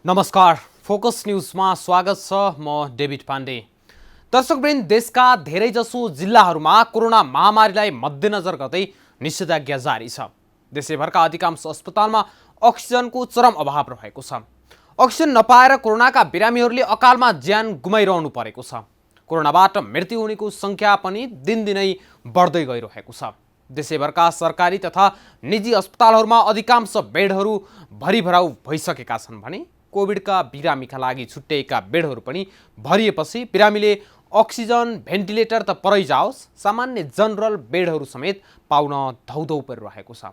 नमस्कार, फोकस न्यूजमा स्वागत छ। म डेभिड पाण्डे। दर्शकवृन्द, देशका धेरैजसो जिल्लाहरूमा कोरोना महामारीलाई मध्यनजर गर्दै निषेधाज्ञा जारी छ। देशैभरका अधिकांश अस्पतालमा अक्सिजनको चरम अभाव रहेको छ। अक्सिजन नपाएर कोरोनाका बिरामीहरूले अकालमा ज्यान गुमाइरहनु परेको छ। कोरोनाबाट मृत्यु हुनेको सङ्ख्या पनि दिनदिनै बढ्दै गइरहेको छ। देशैभरका सरकारी तथा निजी अस्पतालहरूमा अधिकांश बेडहरू भरिभराउ भइसकेका छन् भने कोभिडका बिरामीका लागि छुट्याएका बेडहरू पनि भरिएपछि बिरामीले अक्सिजन भेन्टिलेटर त परै जाओस्, सामान्य जनरल बेडहरू समेत पाउन धौधौ परिरहेको छ।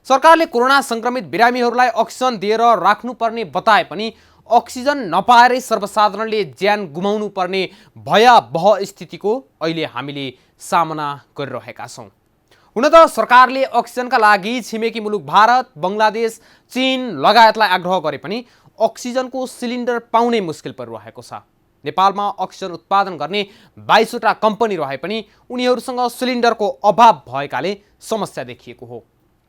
सरकारले कोरोना संक्रमित बिरामीहरूलाई अक्सिजन दिएर राख्नुपर्ने बताए पनि अक्सिजन नपाएरै सर्वसाधारणले ज्यान गुमाउनु पर्ने भयावह स्थितिको अहिले हामीले सामना गरिरहेका छौँ। हुन त सरकारले अक्सिजनका लागि छिमेकी मुलुक भारत, बङ्गलादेश, चीन लगायतलाई आग्रह गरे पनि अक्सिजनको सिलिन्डर पाउनै मुस्किल परिरहेको छ। नेपालमा अक्सिजन उत्पादन गर्ने 22वटा कम्पनी रहे पनि उनीहरूसँग सिलिन्डरको अभाव भएकाले समस्या देखिएको हो।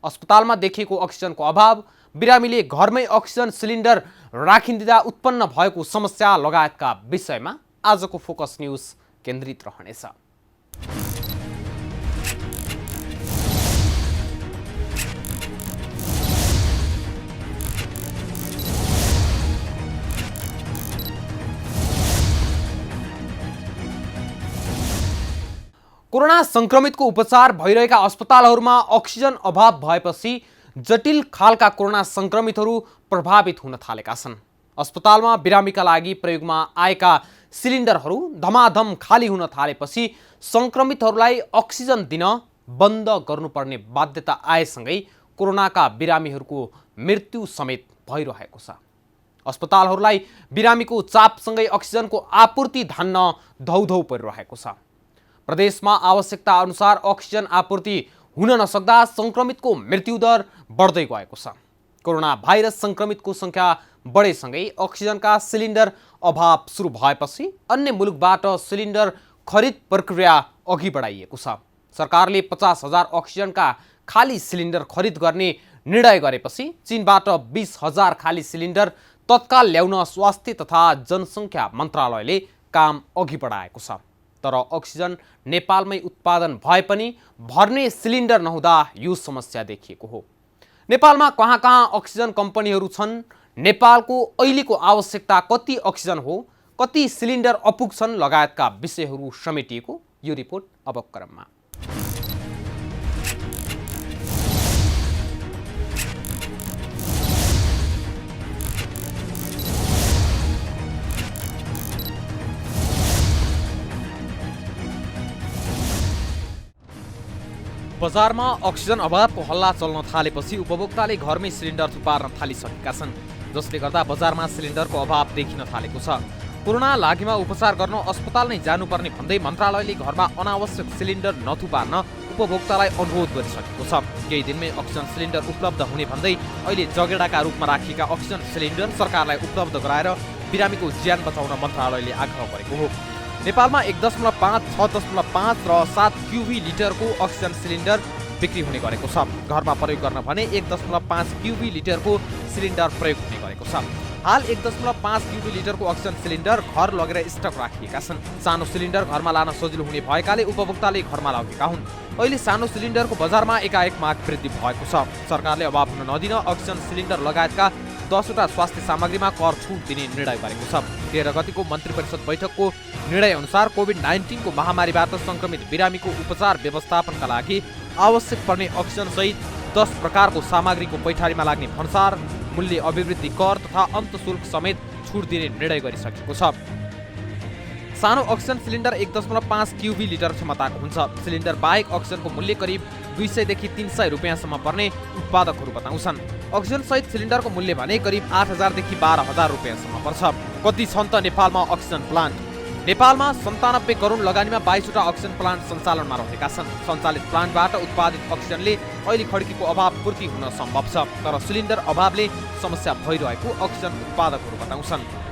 अस्पतालमा देखिएको अक्सिजनको अभाव, बिरामीले घरमै अक्सिजन सिलिन्डर राखिदिँदा उत्पन्न भएको समस्या लगायतका विषयमा आजको फोकस न्युज केन्द्रित रहनेछ। कोरोना संक्रमितको उपचार भइरहेका अस्पतालहरूमा अक्सिजन अभाव भएपछि जटिल खालका कोरोना संक्रमितहरू प्रभावित हुन थालेका छन्। अस्पतालमा बिरामीका लागि प्रयोगमा आएका सिलिन्डरहरू धमाधम खाली हुन थालेपछि संक्रमितहरूलाई अक्सिजन दिन बन्द गर्नुपर्ने बाध्यता आएसँगै कोरोनाका बिरामीहरूको मृत्यु समेत भइरहेको छ। अस्पतालहरूलाई बिरामीको चापसँगै अक्सिजनको आपूर्ति धान्न धौधौ परिरहेको छ। प्रदेशमा आवश्यकता अनुसार अक्सिजन आपूर्ति हुन नसक्दा संक्रमितको मृत्युदर बढ्दै गएको छ। कोरोना भाइरस संक्रमितको सङ्ख्या बढेसँगै अक्सिजनका सिलिन्डर अभाव सुरु भएपछि अन्य मुलुकबाट सिलिन्डर खरिद प्रक्रिया अघि बढाइएको छ। सरकारले 50,000 अक्सिजनका खाली सिलिन्डर खरिद गर्ने निर्णय गरेपछि चीनबाट 20,000 खाली सिलिन्डर तत्काल ल्याउन स्वास्थ्य तथा जनसङ्ख्या मन्त्रालयले काम अघि बढाएको छ। तर अक्सिजन नेपालमै उत्पादन भए पनि भर्ने सिलिन्डर नहुँदा यो समस्या देखिएको हो। नेपालमा कहाँ कहाँ अक्सिजन कम्पनीहरू छन्, नेपालको अहिलेको आवश्यकता कति अक्सिजन हो, कति सिलिन्डर अपुग्छन् लगायतका विषयहरू समेटिएको यो रिपोर्ट अब क्रममा। बजारमा अक्सिजन अभावको हल्ला चल्न थालेपछि उपभोक्ताले घरमै सिलिन्डर थुपार्न थालिसकेका छन्, जसले गर्दा बजारमा सिलिन्डरको अभाव देखिन थालेको छ। कोरोना लागेमा उपचार गर्न अस्पताल नै जानुपर्ने भन्दै मन्त्रालयले घरमा अनावश्यक सिलिन्डर नथुपार्न उपभोक्तालाई अनुरोध गरिसकेको छ। केही दिनमै अक्सिजन सिलिन्डर उपलब्ध हुने भन्दै अहिले जगेडाका रूपमा राखिएका अक्सिजन सिलिन्डर सरकारलाई उपलब्ध गराएर बिरामीको ज्यान बचाउन मन्त्रालयले आग्रह गरेको हो। नेपालमा 1.5, 6.5 र 7 क्युबी लिटरको अक्सिजन सिलिन्डर बिक्री हुने गरेको छ। घरमा प्रयोग गर्न भने 1.5 क्युबी लिटरको सिलिन्डर प्रयोग हुने गरेको छ। हाल 1.5 क्युबी लिटरको अक्सिजन सिलिन्डर घर लगेर स्टक राखिएका छन्। सानो सिलिन्डर घरमा लान सजिलो हुने भएकाले उपभोक्ताले घरमा लगेका हुन्। अहिले सानो सिलिन्डरको बजारमा एकाएक माग वृद्धि भएको छ। सरकारले अभाव हुन नदिन अक्सिजन सिलिन्डर लगायतका 10वटा स्वास्थ्य सामग्रीमा कर छुट दिने निर्णय गरेको छ। 13 गतिको मन्त्री परिषद बैठकको निर्णय अनुसार कोभिड-19 को महामारीबाट संक्रमित बिरामीको उपचार व्यवस्थापनका लागि आवश्यक पर्ने अक्सिजन सहित 10 प्रकारको सामग्रीको पैठारीमा लाग्ने भन्सार, मूल्य अभिवृद्धि कर तथा अन्त शुल्क समेत छुट दिने निर्णय गरिसकेको छ। सानो अक्सिजन सिलिन्डर 1.5 क्युबी लिटर क्षमताको हुन्छ। सिलिन्डर बाहेक अक्सिजनको मूल्य करिब 200 देखि 300 रुपियाँसम्म पर्ने उत्पादकहरू बताउँछन्। अक्सिजन सहित सिलिन्डरको मूल्य भने करिब 8,000 देखि 12,000 रुपियाँसम्म पर्छ। कति छन् त नेपालमा अक्सिजन प्लान्ट? नेपालमा 97 करोड लगानीमा 22वटा अक्सिजन प्लान्ट सञ्चालनमा रहेका छन्। सञ्चालित प्लान्टबाट उत्पादित अक्सिजनले अहिले खड्कीको अभाव पूर्ति हुन सम्भव छ, तर सिलिन्डर अभावले समस्या भइरहेको अक्सिजन उत्पादकहरू बताउँछन्।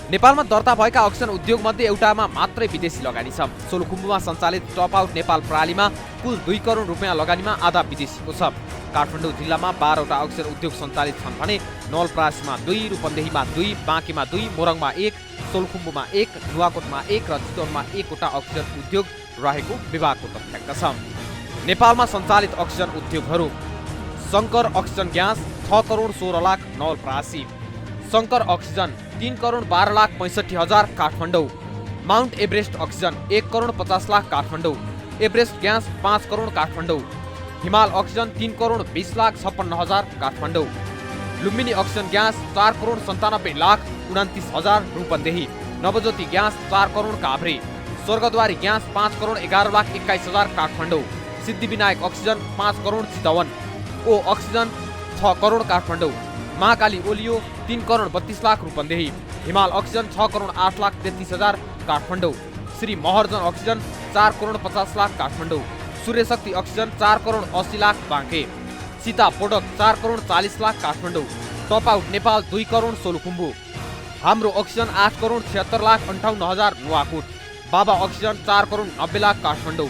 नेपालमा दर्ता भएका अक्सिजन उद्योगमध्ये एउटामा मात्रै विदेशी लगानी छ। सोलुखुम्बुमा सञ्चालित टप आउट नेपाल प्रणालीमा कुल 2 करोड रुपियाँ लगानीमा आधा विदेशीको छ। काठमाडौँ जिल्लामा 12वटा अक्सिजन उद्योग सञ्चालित छन् भने नवलपरासीमा 2, रूपन्देहीमा 2, बाँकीमा 2, मोरङमा 1, सोलुखुम्बुमा 1, नुवाकोटमा 1 र चितवनमा 1वटा अक्सिजन उद्योग रहेको विभागको तथ्याङ्क छ। नेपालमा सञ्चालित अक्सिजन उद्योगहरू: Shankar oxygen gas 6 crore 16 lakh Nawalparasi, Shankar oxygen 3 crore 12 lakh 65,000 Kathmandu, mount Everest oxygen 1 crore 50 lakh Kathmandu, Everest gas 5 crore Kathmandu, Himal oxygen 3 crore 20 lakh 56,000 Kathmandu, Lumbini oxygen gas 4 crore 97 lakh 29,000 Rupandehi, Navjyoti gas 4 crore Kavre, Swargadwari gas 5 crore 11 lakh 21,000 Kathmandu, Siddhivinayak oxygen 5 crore Chitwan, O oxygen 6 crore Kathmandu, Mahakali ओलियो 3 crore 32 lakh Rupandehi, Himal oxygen 6 crore 8 lakh 33,000 Kathmandu, Shri Maharjan oxygen 4 crore 50 lakh Kathmandu, Suryashakti oxygen 4 crore 80 lakh Banke, Sita product 4 crore 40 lakh Kathmandu, top out Nepal 2 crore Solukhumbu, Hamro oxygen 8 crore 76 lakh 58,000 Nuwakot, बाबा अक्सिजन 4 करोड 90 लाख काठमाडौँ,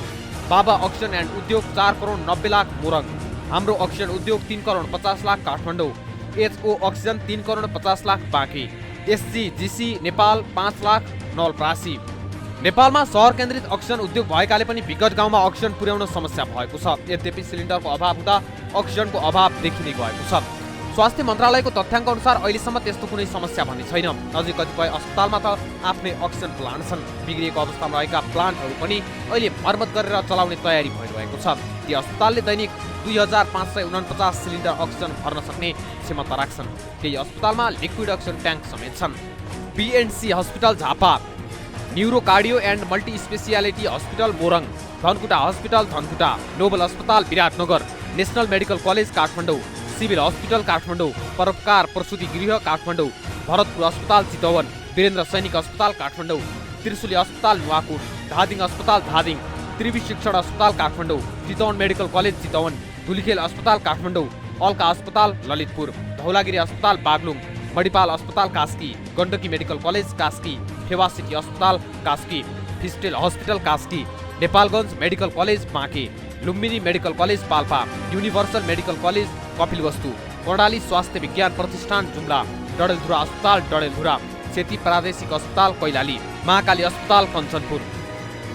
बाबा अक्सिजन एन्ड उद्योग 4 करोड 90 लाख मोरङ, हाम्रो अक्सिजन उद्योग 3 करोड 50 लाख काठमाडौँ, एचओ अक्सिजन 3 करोड 50 लाख बाँके, एसजीजीसी नेपाल 5 लाख नवलपरासी। नेपालमा सहर केन्द्रित अक्सिजन उद्योग भएकाले पनि विकट गाउँमा अक्सिजन पुर्याउन समस्या भएको छ। यद्यपि सिलिन्डरको अभाव हुँदा अक्सिजनको अभाव देखिने गएको छ। स्वास्थ्य मन्त्रालयको तथ्याङ्क अनुसार अहिलेसम्म त्यस्तो कुनै समस्या भने छैन। अझै कतिपय अस्पतालमा त आफ्नै अक्सिजन प्लान्ट छन्। बिग्रिएको अवस्थामा रहेका प्लान्टहरू पनि अहिले मर्मत गरेर चलाउने तयारी भइरहेको छ। ती अस्पतालले दैनिक 2549 सिलिन्डर अक्सिजन भर्न सक्ने क्षमता राख्छन्। केही अस्पतालमा लिक्विड अक्सिजन ट्याङ्क समेत छन्। BNC hospital Jhapa, neuro cardio and multi speciality hospital Morang, Dhankuta hospital Dhankuta, Nobel अस्पताल Biratnagar, national medical college Kathmandu, civil hospital Kathmandu, Paropakar Prasuti गृह काठमाडौँ, भरतपुर अस्पताल चितवन, वीरेन्द्र सैनिक अस्पताल काठमाडौँ, त्रिशुली अस्पताल नुवाकोट, धादिङ अस्पताल धादिङ, त्रिवी शिक्षण अस्पताल काठमाडौँ, चितवन मेडिकल कलेज चितवन, धुलिखेल अस्पताल काठमाडौँ, अल्का अस्पताल ललितपुर, धौलागिरी अस्पताल बागलुङ, मणिपाल अस्पताल Kaski, Gandaki medical college Kaski, Fewa city अस्पताल Kaski, Fishtail hospital Kaski, Nepalgunj medical college Banke, Lumbini medical college Palpa, universal medical college Kapilvastu, Karnali Swasthya Vigyan प्रतिष्ठान जुम्ला, डडेलधुरा अस्पताल डडेलधुरा, सेती प्रादेशिक अस्पताल कैलाली, महाकाली अस्पताल कञ्चनपुर।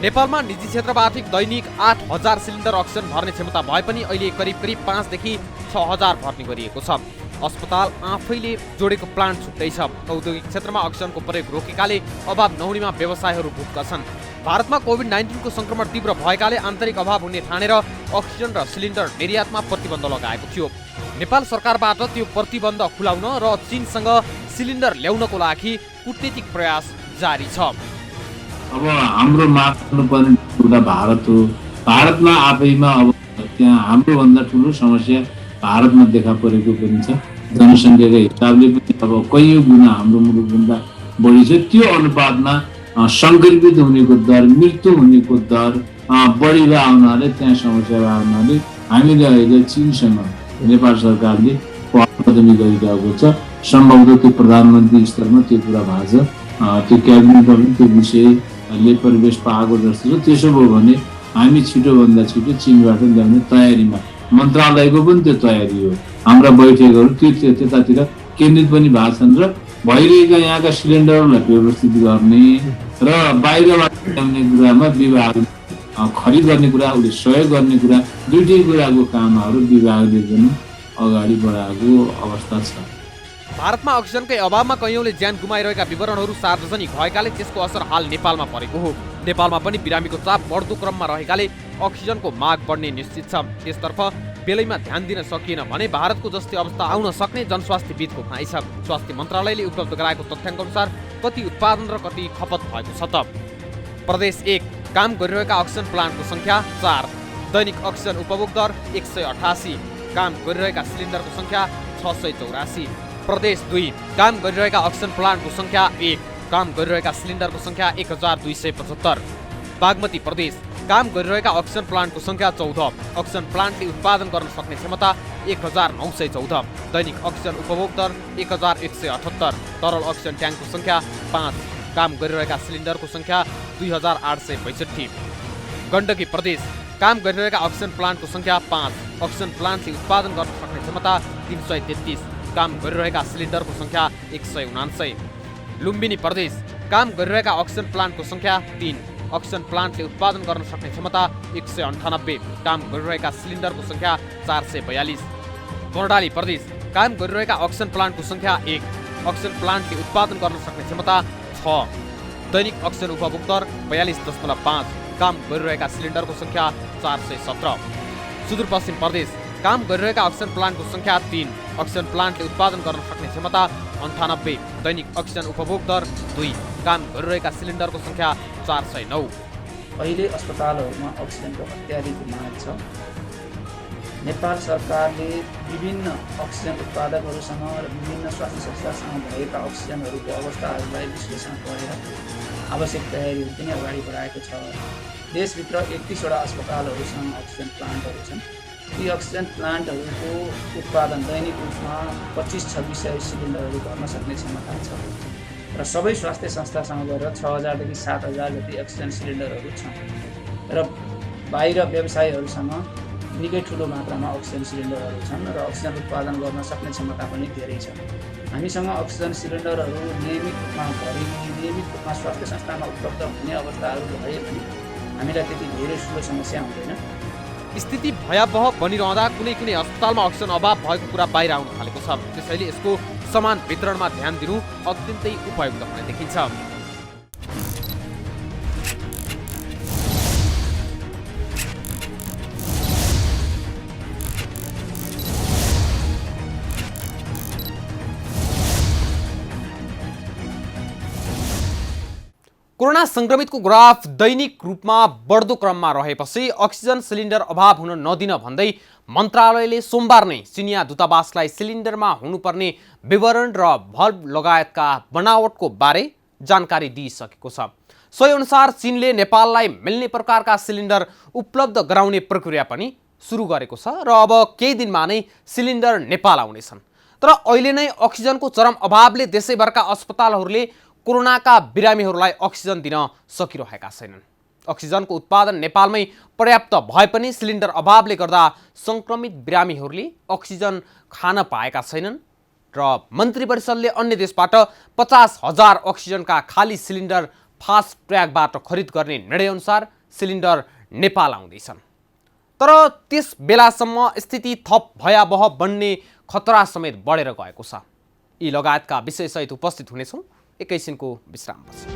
नेपालमा निजी क्षेत्रबाट दैनिक 8,000 सिलिन्डर अक्सिजन भर्ने क्षमता भए पनि अहिले करिब 5 देखि 6,000 भर्ने गरिएको छ। अस्पताल आफैले जोडेको प्लान्ट छुट्टै छ। औद्योगिक क्षेत्रमा अक्सिजनको प्रयोग रोकेकाले अभाव नहुनेमा व्यवसायहरू भुक्क छन्। भारतमा कोभिड-19 को संक्रमण तीव्र भएकाले आन्तरिक अभाव हुने ठानेर अक्सिजन र सिलिन्डर निर्यातमा प्रतिबन्ध लगाएको थियो। नेपाल सरकारबाट त्यो प्रतिबन्ध खुलाउन र चीनसँग सिलिन्डर ल्याउनको लागि कूटनीतिक प्रयास जारी छ। अब हाम्रो माग गर्नुपर्ने कुरा भारत हो। भारतमा आफैमा अब त्यहाँ हाम्रो भन्दा ठुलो समस्या भारतमा देखा परेको पनि छ। जनसङ्ख्याको हिसाबले पनि अब कैयौँ गुणा हाम्रो मुलुकभन्दा बढी छ। त्यो अनुपातमा सङ्क्रमित हुनेको दर, मृत्यु हुनेको दर बढेर आउनाले त्यहाँ समस्या आउनाले हामीले अहिले चीनसँग नेपाल सरकारले पहल गरिरहेको छ। सम्भवतः त्यो प्रधानमन्त्री स्तरमा त्यो कुरा भएको छ। त्यो क्याबिनेटमा पनि त्यो विषयले परिवेश पाएको जस्तो छ। त्यसो भयो भने हामी छिटोभन्दा छिटो चीनबाट ल्याउने तयारीमा, मन्त्रालयको पनि त्यो तयारी हो। हाम्रा बैठकहरू त्यतातिर केन्द्रित पनि भएको छन् र भइरहेका यहाँका सिलिन्डरहरूलाई व्यवस्थित गर्ने र बाहिरबाट ल्याउने कुरामा विभाग खरिद गर्ने कुरा, उसले सहयोग गर्ने कुरा, दुईटै कुराको कामहरू विभागले पनि अगाडि बढाएको अवस्था छ। भारतमा अक्सिजनकै अभावमा कैयौँले ज्यान गुमाइरहेका विवरणहरू सार्वजनिक भएकाले त्यसको असर हाल नेपालमा परेको हो। नेपालमा पनि बिरामीको चाप बढ्दो क्रममा रहेकाले अक्सिजनको माग बढ्ने निश्चित छ। त्यसतर्फ बेलैमा ध्यान दिन सकिएन भने भारतको जस्तै अवस्था आउन सक्ने जनस्वास्थ्यविदको भनाइ छ। स्वास्थ्य मन्त्रालयले उपलब्ध गराएको तथ्याङ्क अनुसार कति उत्पादन र कति खपत भएको छ त। प्रदेश 1 काम गरिरहेका अक्सिजन प्लान्टको संख्या 4, दैनिक अक्सिजन उपभोग दर 188, काम गरिरहेका सिलिन्डरको संख्या 684। प्रदेश 2 काम गरिरहेका अक्सिजन प्लान्टको संख्या 1, काम गरिरहेका सिलिन्डरको संख्या 1275। बागमती प्रदेश काम गरिरहेका अक्सिजन प्लान्टको संख्या 14, अक्सिजन प्लान्टले उत्पादन गर्न सक्ने क्षमता 1914, दैनिक अक्सिजन उपभोग दर 1178, तरल अक्सिजन ट्याङ्कको संख्या 5, काम गरिरहेका सिलिन्डरको संख्या 2862। गण्डकी प्रदेश काम गरिरहेका अक्सिजन प्लान्टको सङ्ख्या 5, अक्सिजन प्लान्टले उत्पादन गर्न सक्ने क्षमता 333, काम गरिरहेका सिलिन्डरको सङ्ख्या 179। लुम्बिनी प्रदेश, काम गरिरहेका अक्सिजन प्लान्टको सङ्ख्या 3, अक्सिजन प्लान्टले उत्पादन गर्न सक्ने क्षमता 198, काम गरिरहेका सिलिन्डरको सङ्ख्या 442। कर्णाली प्रदेश, काम गरिरहेका अक्सिजन प्लान्टको सङ्ख्या 1, अक्सिजन प्लान्टले उत्पादन गर्न सक्ने क्षमता 6, दैनिक अक्सिजन उपभोग दर 42.5, काम गरिरहेका सिलिन्डरको सङ्ख्या 417। सुदूरपश्चिम प्रदेश, काम गरिरहेका अक्सिजन प्लान्टको सङ्ख्या 3, अक्सिजन प्लान्टले उत्पादन गर्न सक्ने क्षमता 98, दैनिक अक्सिजन उपभोग दर 2, काम गरिरहेका सिलिन्डरको सङ्ख्या 409। अहिले अस्पतालहरूमा अक्सिजनको अत्याधिक माग छ। नेपाल सरकारले विभिन्न अक्सिजन उत्पादकहरूसँग र विभिन्न स्वास्थ्य संस्थासँग भएका अक्सिजनहरूको अवस्थाहरूलाई विश्लेषण गरेर आवश्यक तयारीहरू पनि अगाडि बढाएको छ। देशभित्र 31वटा अस्पतालहरूसँग अक्सिजन प्लान्टहरू छन्। ती अक्सिजन प्लान्टहरूको उत्पादन दैनिक रूपमा 25-2600 सिलिन्डरहरू भर्न सक्ने क्षमता छ र सबै स्वास्थ्य संस्थासँग गरेर 6000 देखि 7000 जति अक्सिजन सिलिन्डरहरू छन् र बाहिर व्यवसायीहरूसँग निकै ठुलो मात्रामा अक्सिजन सिलिन्डरहरू छन् र अक्सिजन उत्पादन गर्न सक्ने क्षमता पनि धेरै छ। हामीसँग अक्सिजन सिलिन्डरहरू नियमित रूपमा भरिने, नियमित रूपमा स्वास्थ्य संस्थामा उपलब्ध हुने अवस्थाहरू भए पनि हामीलाई त्यति धेरै ठुलो समस्या हुँदैन। स्थिति भयावह बनिरहँदा कुनै कुनै अस्पतालमा अक्सिजन अभाव भएको कुरा बाहिर आउन थालेको छ। त्यसैले यसको समान वितरणमा ध्यान दिनु अत्यन्तै उपयुक्त हुने देखिन्छ। कोरोना संक्रमितको ग्राफ दैनिक रूपमा बढ्दो क्रममा रहेपछि अक्सिजन सिलिन्डर अभाव हुन नदिन भन्दै मन्त्रालयले सोमबार नै चिनिया दूतावासलाई सिलिन्डरमा हुनुपर्ने विवरण र भल्भ लगायतका बनावटको बारे जानकारी दिइसकेको छ। सोही अनुसार चीनले नेपाललाई मिल्ने प्रकारका सिलिन्डर उपलब्ध गराउने प्रक्रिया पनि सुरु गरेको छ र अब केही दिनमा नै सिलिन्डर नेपाल आउनेछन्। तर अहिले नै अक्सिजनको चरम अभावले देशैभरका अस्पतालहरूले कोरोनाका बिरामीहरूलाई अक्सिजन दिन सकिरहेका छैनन्। अक्सिजनको उत्पादन नेपालमै पर्याप्त भए पनि सिलिन्डर अभावले गर्दा संक्रमित बिरामीहरूले अक्सिजन खान पाएका छैनन् र मन्त्री परिषदले अन्य देशबाट 50,000 अक्सिजनका खाली सिलिन्डर फास्ट ट्र्याकबाट खरिद गर्ने निर्णयअनुसार सिलिन्डर नेपाल आउँदैछन्। तर त्यस बेलासम्म स्थिति थप भयावह बन्ने खतरा समेत बढेर गएको छ। यी लगायतका विषयसहित उपस्थित हुनेछौँ एकैछिनको विश्रामपछि।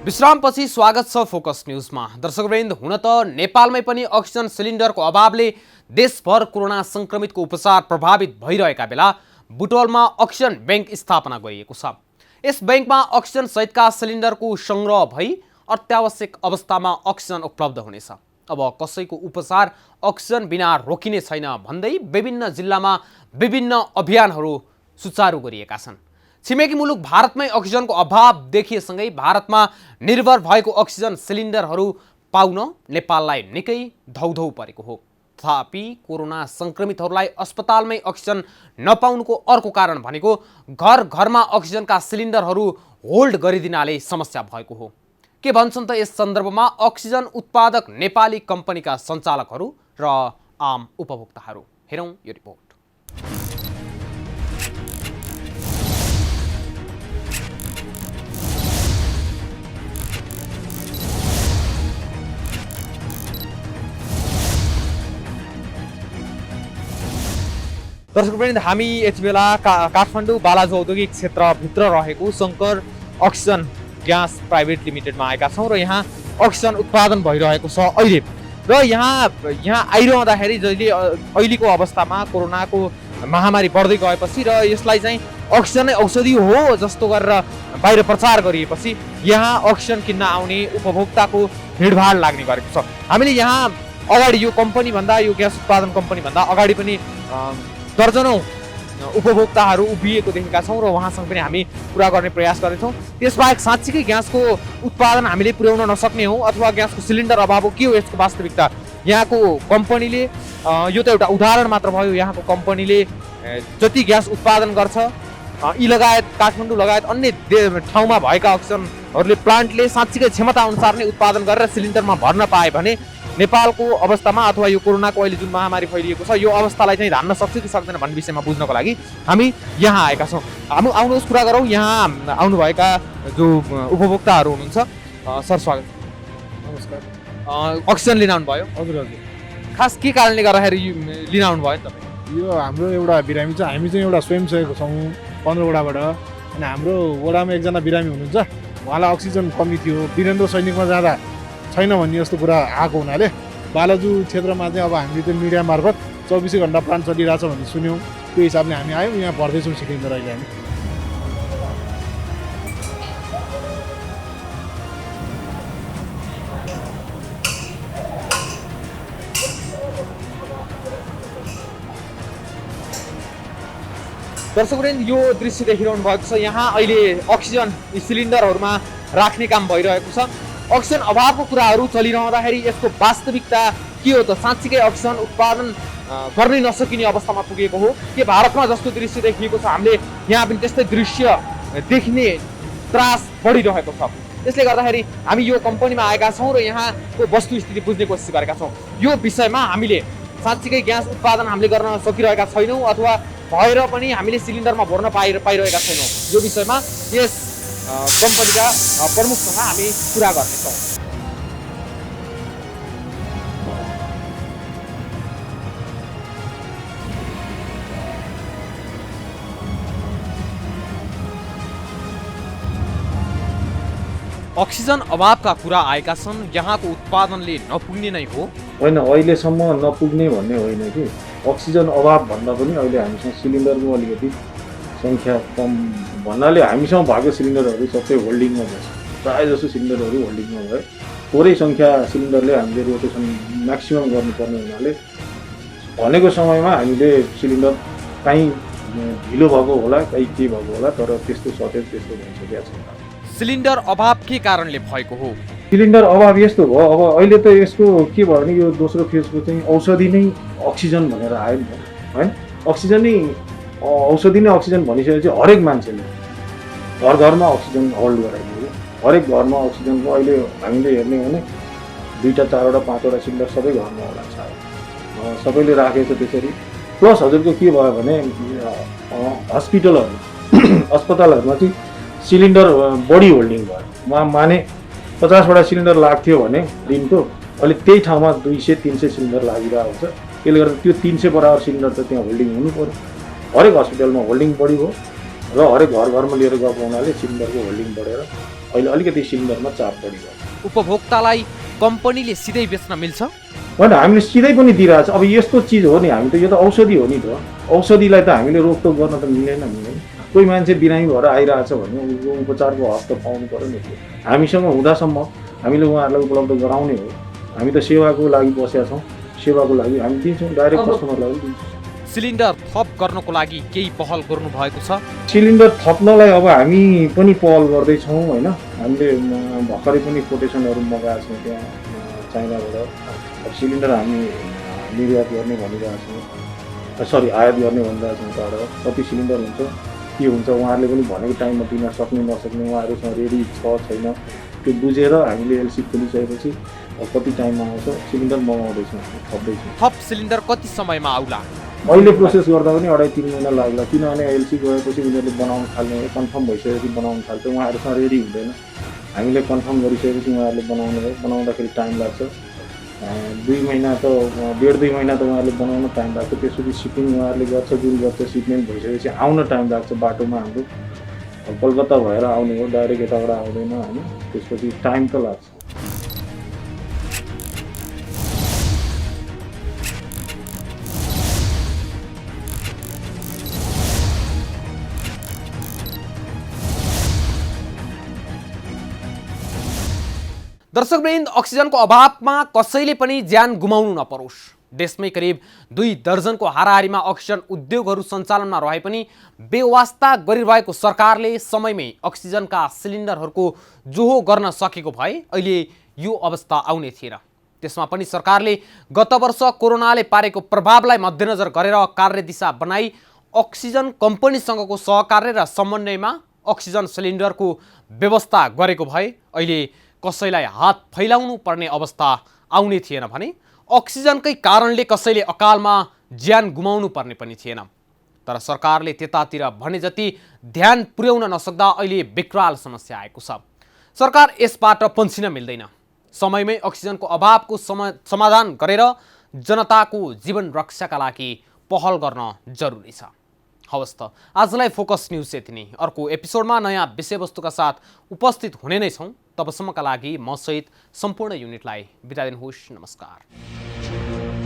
विश्रामपछि स्वागत छ फोकस न्यूजमा। दर्शकवृन्द, हुन त नेपालमै पनि अक्सिजन सिलिन्डरको अभावले देशभर कोरोना संक्रमितको उपचार प्रभावित भइरहेका बेला बुटवलमा अक्सिजन बैंक स्थापना गरिएको छ। यस बैंकमा अक्सिजन सहितका सिलिन्डरको संग्रह भई अत्यावश्यक अवस्थामा अक्सिजन उपलब्ध हुनेछ। अब कसैको उपचार अक्सिजन बिना रोकिने छैन भन्दै विभिन्न जिल्लामा विभिन्न अभियानहरू सुचारू गरिएका छन्। छिमेकी मुलुक भारतमै अक्सिजनको अभाव देखिएसँगै भारतमा निर्भर भएको अक्सिजन सिलिन्डरहरू पाउन नेपाललाई निकै धौधौ परेको हो। तथापि कोरोना संक्रमितहरूलाई अस्पतालमै अक्सिजन नपाउनुको अर्को कारण भनेको घर घरमा अक्सिजनका सिलिन्डरहरू होल्ड गरिदिनाले समस्या भएको हो। के भन्छन् त यस सन्दर्भमा अक्सिजन उत्पादक नेपाली कम्पनीका सञ्चालकहरू र आम उपभोक्ताहरू? हेरौँ यो रिपोर्ट। दर्शकवृन्द, हामी यति बेला काठमाडौँ बालाजु औद्योगिक क्षेत्रभित्र रहेको शङ्कर अक्सिजन ग्यास प्राइभेट लिमिटेडमा आएका छौँ र यहाँ अक्सिजन उत्पादन भइरहेको छ अहिले। र यहाँ आइरहँदाखेरि जहिले अहिलेको अवस्थामा कोरोनाको महामारी बढ्दै गएपछि र यसलाई चाहिँ अक्सिजन नै औषधि हो जस्तो गरेर बाहिर प्रचार गरिएपछि यहाँ अक्सिजन किन्न आउने उपभोक्ताको भिडभाड लाग्ने गरेको छ। हामीले यहाँ अगाडि यो कम्पनीभन्दा, यो ग्यास उत्पादन कम्पनीभन्दा अगाडि पनि दर्जनौं उपभोक्ताहरू उभिएको देखेका छौँ र उहाँसँग पनि हामी कुरा गर्ने प्रयास गरेछौँ। त्यसबाहेक साँच्चीकै ग्यासको उत्पादन हामीले पुर्याउन नसक्ने हो अथवा ग्यासको सिलिन्डर अभाव हो, के हो यसको वास्तविकता? यहाँको कम्पनीले, यो त एउटा उदाहरण मात्र भयो, यहाँको कम्पनीले जति ग्यास उत्पादन गर्छ यी लगायत काठमाडौँ लगायत अन्य ठाउँमा भएका अक्सिजनहरूले प्लान्टले साँच्चीकै क्षमता अनुसार नै उत्पादन गरेर सिलिन्डरमा भर्न पाए भने नेपालको अवस्थामा अथवा यो कोरोनाको अहिले जुन महामारी फैलिएको छ यो अवस्थालाई चाहिँ धान्न सक्छ कि सक्दैन भन्ने विषयमा बुझ्नको लागि हामी यहाँ आएका छौँ। आउनुहोस् कुरा गरौँ। यहाँ आउनुभएका जो उपभोक्ताहरू हुनुहुन्छ, सर स्वागत। नमस्कार। अक्सिजन लिन आउनुभयो? हजुर हजुर। खास के कारणले गर्दाखेरि लिन आउनुभयो तपाईँ? यो हाम्रो एउटा बिरामी छ, हामी चाहिँ एउटा स्वयंसेवक छौँ 15 वडाबाट, अनि हाम्रो वडामा एकजना बिरामी हुनुहुन्छ, उहाँलाई अक्सिजन कमी थियो। वीरेन्द्र सैनिकमा जाँदा छैन भन्ने जस्तो कुरा आएको हुनाले बालाजु क्षेत्रमा चाहिँ अब हामीले त्यो मिडिया मार्फत 24 घन्टा प्लान्ट चलिरहेछ भन्ने सुन्यौँ। त्यो हिसाबले हामी आयौँ, यहाँ भर्दैछौँ सिलिन्डर अहिले हामी। दर्शकवृन्द यो दृश्य देखिरहनु भएको छ। यहाँ अहिले अक्सिजन सिलिन्डरहरूमा राख्ने काम भइरहेको छ। अक्सिजन अभावको कुराहरू चलिरहँदाखेरि यसको वास्तविकता के हो त? साँच्चीकै अक्सिजन उत्पादन गर्नै नसकिने अवस्थामा पुगेको हो के? भारतमा जस्तो दृश्य देखिएको छ हामीले यहाँ पनि त्यस्तै दृश्य देख्ने त्रास बढिरहेको छ। त्यसले गर्दाखेरि हामी यो कम्पनीमा आएका छौँ र यहाँको वस्तुस्थिति बुझ्ने कोसिस गरेका छौँ। यो विषयमा हामीले साँच्चीकै ग्यास उत्पादन हामीले गर्न सकिरहेका छैनौँ अथवा भएर पनि हामीले सिलिन्डरमा भर्न पाइरहेका छैनौँ। यो विषयमा यस कम्पनीका प्रमुखसँग हामी कुरा गर्नेछौँ। अक्सिजन अभावका कुरा आएका छन्। यहाँको उत्पादनले नपुग्ने नै हो? होइन, अहिलेसम्म नपुग्ने भन्ने होइन कि अक्सिजन अभाव भन्दा पनि अहिले हामीसँग सिलिन्डरको अलिकति सङ्ख्या कम भन्नाले हामीसँग भएको सिलिन्डरहरू सबै होल्डिङमा बस्छ। प्रायः जसो सिलिन्डरहरू होल्डिङमा भयो। थोरै सङ्ख्या सिलिन्डरले हामीले रोटेसन म्याक्सिमम गर्नुपर्ने हुनाले भनेको समयमा हामीले सिलिन्डर काहीँ ढिलो भएको होला, कहीँ के भएको होला, तर त्यस्तो सर्टेज त्यस्तो भइसकेको छैन। सिलिन्डर अभाव के कारणले भएको हो? सिलिन्डर अभाव यस्तो भयो, अब अहिले त यसको के भयो भने यो दोस्रो फेजको चाहिँ औषधि नै अक्सिजन भनेर आयो नि त, होइन? औषधि नै अक्सिजन भनिसकेपछि हरेक मान्छेले घर घरमा अक्सिजन होल्ड गराइदियो। हरेक घरमा अक्सिजनको अहिले हामीले हेर्ने हो भने 2टा 4वटा 5वटा सिलिन्डर सबै घरमा होला छ, सबैले राखेको छ त्यसरी। प्लस हजुरको के भयो भने अस्पतालहरूमा चाहिँ सिलिन्डर बढी होल्डिङ भयो। उहाँ माने 50वटा सिलिन्डर लाग्थ्यो भने दिनको, अहिले त्यही ठाउँमा 200-300 सिलिन्डर लागिरहेको हुन्छ। त्यसले गर्दा त्यो 300 बराबर सिलिन्डर त त्यहाँ होल्डिङ हुनु पर्यो। हरेक हस्पिटलमा होल्डिङ बढी भयो र हरेक घर घरमा लिएर गएको हुनाले सिलिन्डरको होल्डिङ बढेर अहिले अलिकति सिलिन्डरमा चाप बढी भयो। उपभोक्तालाई कम्पनीले सिधै बेच्न मिल्छ? होइन, हामीले सिधै पनि दिइरहेछ। अब यस्तो चिज हो नि, हामी त यो त औषधि हो नि त, औषधिलाई त हामीले रोकटोक गर्न त मिलेन। कोही मान्छे बिरामी भएर आइरहेछ भने उसको उपचारको हक त पाउनु पर्यो नि। हामीसँग हुँदासम्म हामीले उहाँहरूलाई उपलब्ध गराउने हो। हामी त सेवाको लागि बसेका छौँ, सेवाको लागि हामी दिन्छौँ, डाइरेक्ट कस्टमरलाई पनि दिन्छौँ। सिलिन्डर थप गर्नको लागि केही पहल गर्नु भएको छ? सिलिन्डर थप्नलाई अब हामी पनि पहल गर्दैछौँ, होइन? हामीले भर्खरै पनि कोटेसनहरू मगाएको छौँ त्यहाँ चाइनाबाट। अब सिलिन्डर हामी निर्यात गर्ने भनिरहेको छौँ, आयात गर्ने भनिरहेको छौँ। त्यहाँबाट कति सिलिन्डर हुन्छ के हुन्छ उहाँहरूले पनि भनेको टाइममा दिन सक्ने नसक्ने उहाँहरूसँग रेडी छ छैन त्यो बुझेर हामीले एलसी खोलिसकेपछि कति टाइममा आउँछ सिलिन्डर मगाउँदैछौँ, थप्दैछौँ। थप सिलिन्डर कति समयमा आउला? अहिले प्रोसेस गर्दा पनि 2.5-3 महिना लाग्ला, किनभने एलसी गएपछि उनीहरूले बनाउन थाल्ने, कन्फर्म भइसकेपछि बनाउन थाल्छ। उहाँहरूसँग रेडी हुँदैन, हामीले कन्फर्म गरिसकेपछि उहाँहरूले बनाउनु भयो। बनाउँदाखेरि टाइम लाग्छ, 2 महिना त 1.5-2 महिना त उहाँहरूले बनाउन टाइम लाग्छ। त्यसपछि सिपिङ उहाँहरूले गर्छ, बिल गर्छ, सिपमेन्ट भइसकेपछि आउन टाइम लाग्छ। बाटोमा हाम्रो कलकत्ता भएर आउने हो, डाइरेक्ट यताबाट आउँदैन, होइन? त्यसपछि टाइम त लाग्छ। दर्शकवृन्द, अक्सिजनको अभावमा कसैले पनि ज्यान गुमाउनु नपरोस्। देशमै करिब 2 दर्जनको हाराहारीमा अक्सिजन उद्योगहरू सञ्चालनमा रहे पनि बेवास्ता गरिरहेको सरकारले समयमै अक्सिजनका सिलिन्डरहरूको जोहो गर्न सकेको भए अहिले यो अवस्था आउने थिएन। त्यसमा पनि सरकारले गत वर्ष कोरोनाले पारेको प्रभावलाई मध्यनजर गरेर कार्यदिशा बनाई अक्सिजन कम्पनीसँगको सहकार्य र समन्वयमा अक्सिजन सिलिन्डरको व्यवस्था गरेको भए अहिले कसैलाई हात फैलाउनु पर्ने अवस्था आउने थिएन भने अक्सिजनकै कारणले कसैले अकालमा ज्यान गुमाउनु पर्ने पनि थिएन। तर सरकारले त्यतातिर भने जति ध्यान पुर्याउन नसक्दा अहिले विकराल समस्या आएको छ। सरकार यसबाट पन्छिन मिल्दैन। समयमै अक्सिजनको अभावको समाधान गरेर जनताको जीवन रक्षाका लागि पहल गर्न जरुरी छ। हवस् त, आजलाई फोकस न्यूज यति नै। अर्को एपिसोडमा नयाँ विषयवस्तुका साथ उपस्थित हुने नै छौँ। तबसम्मका लागि म सहित सम्पूर्ण युनिटलाई बिदा दिनुहोस्। नमस्कार।